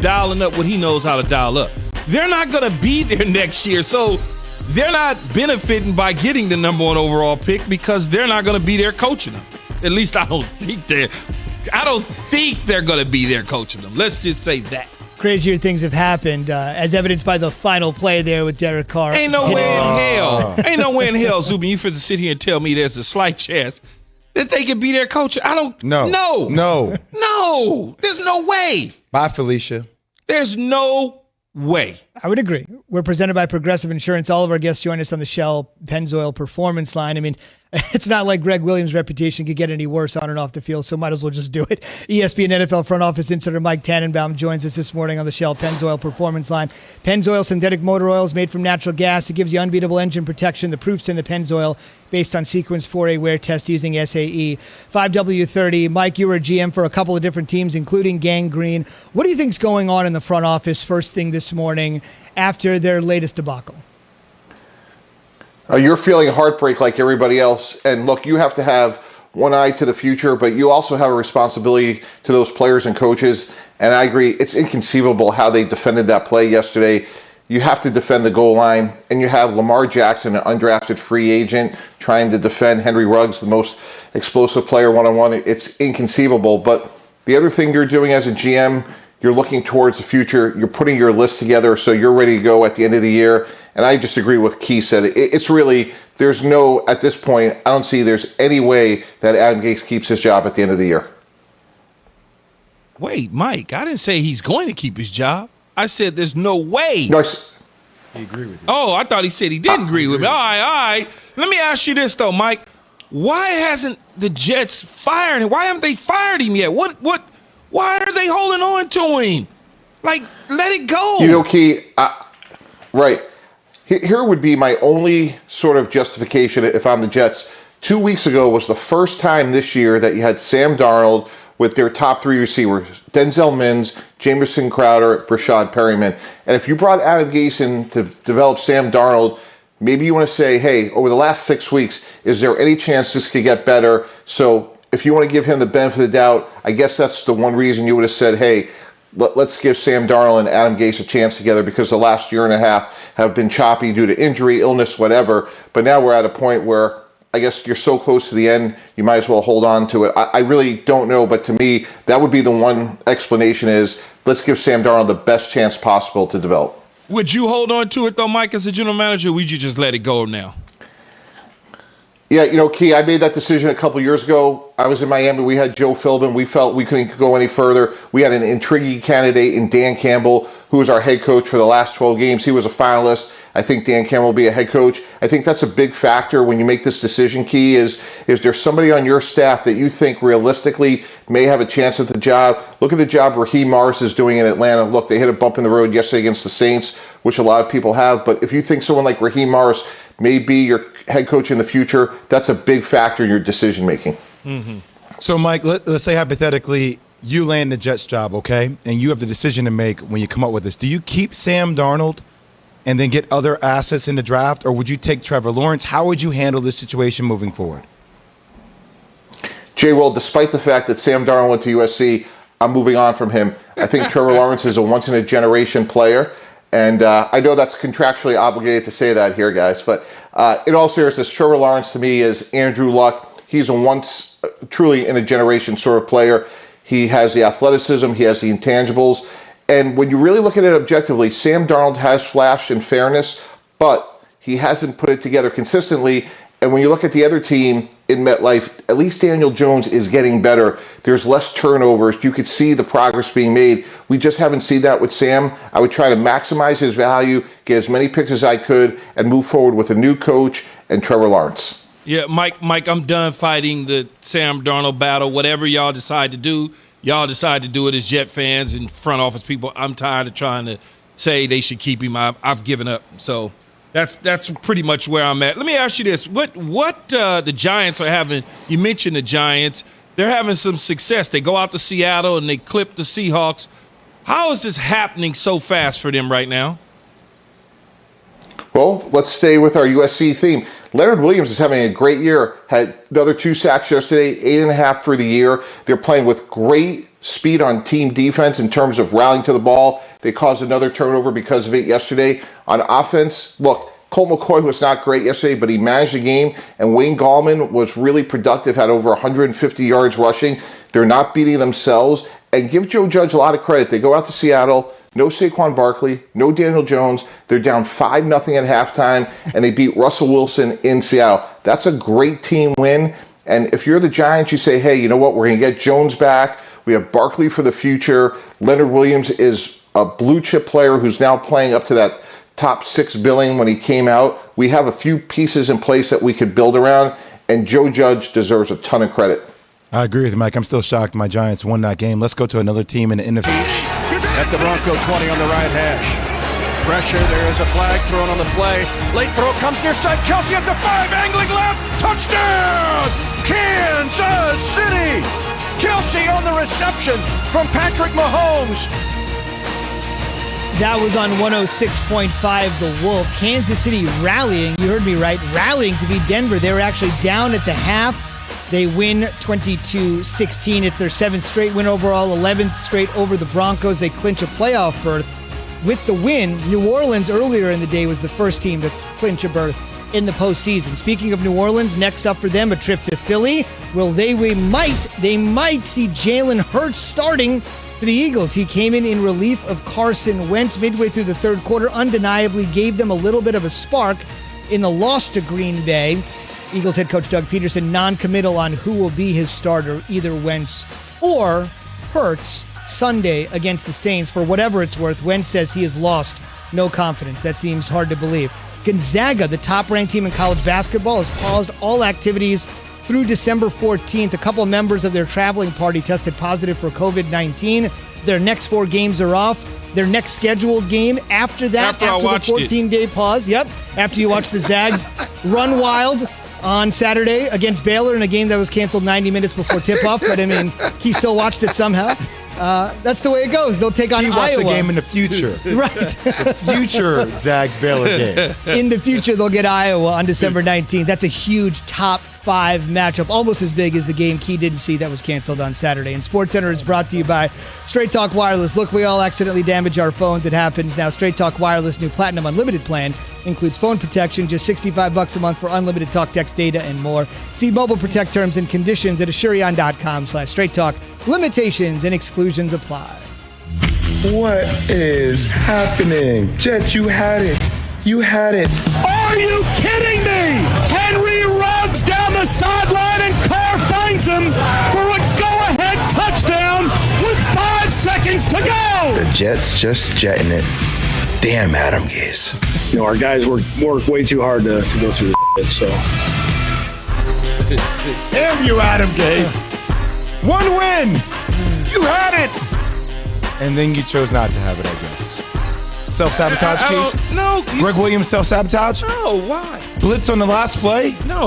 dialing up what he knows how to dial up. They're not going to be there next year, so they're not benefiting by getting the number 1 overall pick because they're not going to be there coaching them. At least I don't think they're going to be there coaching them. Let's just say that. Crazier things have happened, as evidenced by the final play there with Derek Carr. Ain't no way in hell, Zubin, you finna sit here and tell me there's a slight chance that they could be their coach. No. There's no way. Bye, Felicia. There's no way. I would agree. We're presented by Progressive Insurance. All of our guests join us on the Shell Pennzoil Performance Line. I mean, it's not like Greg Williams' reputation could get any worse on and off the field, so might as well just do it. ESPN NFL front office insider Mike Tannenbaum joins us this morning on the Shell Pennzoil Performance Line. Pennzoil synthetic motor oil is made from natural gas. It gives you unbeatable engine protection. The proof's in the Pennzoil based on Sequence 4A wear test using SAE. 5W30. Mike, you were a GM for a couple of different teams, including Gang Green. What do you think's going on in the front office first thing this morning after their latest debacle? You're feeling heartbreak like everybody else. And look, you have to have one eye to the future, but you also have a responsibility to those players and coaches. And I agree, it's inconceivable how they defended that play yesterday. You have to defend the goal line, and you have Lamar Jackson, an undrafted free agent, trying to defend Henry Ruggs, the most explosive player one-on-one. It's inconceivable. But the other thing you're doing as a GM, you're looking towards the future. You're putting your list together so you're ready to go at the end of the year. And I just agree with Key said. It's really, there's no, at this point, I don't see there's any way that Adam Gase keeps his job at the end of the year. Wait, Mike, I didn't say he's going to keep his job. I said there's no way. No, he agreed with you. Oh, I thought he said he didn't agree with me. All right. Let me ask you this, though, Mike. Why hasn't the Jets fired him? Why haven't they fired him yet? Why are they holding on to him? Like, let it go. You know, Key, right. Here would be my only sort of justification if I'm the Jets. 2 weeks ago was the first time this year that you had Sam Darnold with their top 3 receivers, Denzel Mims, Jamison Crowder, Rashad Perryman. And if you brought Adam Gase in to develop Sam Darnold, maybe you want to say, hey, over the last 6 weeks, is there any chance this could get better? So if you want to give him the benefit of the doubt, I guess that's the one reason you would have said, hey, let's give Sam Darnold and Adam Gase a chance together, because the last year and a half have been choppy due to injury, illness, whatever. But now we're at a point where I guess you're so close to the end, you might as well hold on to it. I really don't know, but to me, that would be the one explanation is let's give Sam Darnold the best chance possible to develop. Would you hold on to it, though, Mike, as a general manager, or would you just let it go now? Yeah, you know, Key, I made that decision a couple years ago. I was in Miami. We had Joe Philbin. We felt we couldn't go any further. We had an intriguing candidate in Dan Campbell, who was our head coach for the last 12 games. He was a finalist. I think Dan Campbell will be a head coach. I think that's a big factor when you make this decision, Key, is there somebody on your staff that you think realistically may have a chance at the job? Look at the job Raheem Morris is doing in Atlanta. Look, they hit a bump in the road yesterday against the Saints, which a lot of people have. But if you think someone like Raheem Morris may be your head coach in the future, that's a big factor in your decision making. Mm-hmm. So, Mike, let's say hypothetically you land the Jets job, okay, and you have the decision to make when you come up with this. Do you keep Sam Darnold and then get other assets in the draft, or would you take Trevor Lawrence? How would you handle this situation moving forward? Jay, well, despite the fact that Sam Darnold went to USC, I'm moving on from him. I think Trevor Lawrence is a once-in-a-generation player, and I know that's contractually obligated to say that here, guys, but in all seriousness, Trevor Lawrence to me is Andrew Luck. He's a truly-in-a-generation sort of player. He has the athleticism, he has the intangibles, and when you really look at it objectively, Sam Darnold has flashed in fairness, but he hasn't put it together consistently. And when you look at the other team in MetLife, at least Daniel Jones is getting better. There's less turnovers. You could see the progress being made. We just haven't seen that with Sam. I would try to maximize his value, get as many picks as I could, and move forward with a new coach and Trevor Lawrence. Yeah, Mike, I'm done fighting the Sam Darnold battle. Whatever y'all decide to do, y'all decide to do it as Jet fans and front office people. I'm tired of trying to say they should keep him. I've given up. So that's pretty much where I'm at. Let me ask you this. What the Giants are having, you mentioned the Giants, they're having some success. They go out to Seattle and they clip the Seahawks. How is this happening so fast for them right now? Well, let's stay with our USC theme. Leonard Williams is having a great year. Had another 2 sacks yesterday, 8.5 for the year. They're playing with great speed on team defense in terms of rallying to the ball. They caused another turnover because of it yesterday. On offense, look, Colt McCoy was not great yesterday, but he managed the game, and Wayne Gallman was really productive, had over 150 yards rushing. They're not beating themselves. And give Joe Judge a lot of credit. They go out to Seattle, no Saquon Barkley, no Daniel Jones. They're down 5-0 at halftime, and they beat Russell Wilson in Seattle. That's a great team win. And if you're the Giants, you say, hey, you know what? We're going to get Jones back. We have Barkley for the future. Leonard Williams is a blue chip player who's now playing up to that top 6 billing when he came out. We have a few pieces in place that we could build around, and Joe Judge deserves a ton of credit. I agree with you, Mike. I'm still shocked my Giants won that game. Let's go to another team in the NFC. At the Bronco 20 on the right hash. Pressure, there is a flag thrown on the play. Late throw comes near side. Kelsey at the 5, angling left. Touchdown! Kansas City! Kelsey on the reception from Patrick Mahomes. That was on 106.5 The Wolf. Kansas City rallying, you heard me right, rallying to beat Denver. They were actually down at the half. They win 22-16. It's their 7th straight win overall, 11th straight over the Broncos. They clinch a playoff berth with the win. New Orleans earlier in the day was the first team to clinch a berth in the postseason. Speaking of New Orleans, next up for them, a trip to Philly. Well, they might see Jalen Hurts starting for the Eagles. He came in relief of Carson Wentz midway through the third quarter, undeniably gave them a little bit of a spark in the loss to Green Bay. Eagles head coach Doug Peterson non-committal on who will be his starter, either Wentz or Hurts, Sunday against the Saints. For whatever it's worth, Wentz says he has lost no confidence. That seems hard to believe. Gonzaga, the top-ranked team in college basketball, has paused all activities through December 14th. A couple of members of their traveling party tested positive for COVID-19. Their next 4 games are off. Their next scheduled game after that, after the 14-day pause. Yep, after you watch the Zags run wild on Saturday against Baylor in a game that was canceled 90 minutes before tip-off. But, I mean, he still watched it somehow. That's the way it goes. They'll take on Iowa. He watched the game in the future. Right. The future Zags-Baylor game. In the future, they'll get Iowa on December 19th. That's a huge top 5 matchup, almost as big as the game Key didn't see that was canceled on Saturday. And SportsCenter is brought to you by Straight Talk Wireless. Look, we all accidentally damage our phones. It happens. Now, Straight Talk Wireless new Platinum Unlimited plan includes phone protection, just $65 a month for unlimited talk, text, data, and more. See Mobile Protect terms and conditions at Asurion.com/Straight Talk. Limitations and exclusions apply. What is happening? Jet, you had it. You had it. Are you kidding me? Henry runs down the sideline and Carr finds him for a go-ahead touchdown with 5 seconds to go. The Jets just jetting it. Damn, Adam Gase. You know, our guys work way too hard to go through the so. Damn you, Adam Gase. 1 win. You had it. And then you chose not to have it, I guess. Self-sabotage, Key? No. Greg Williams self-sabotage? No, why? Blitz on the last play? No.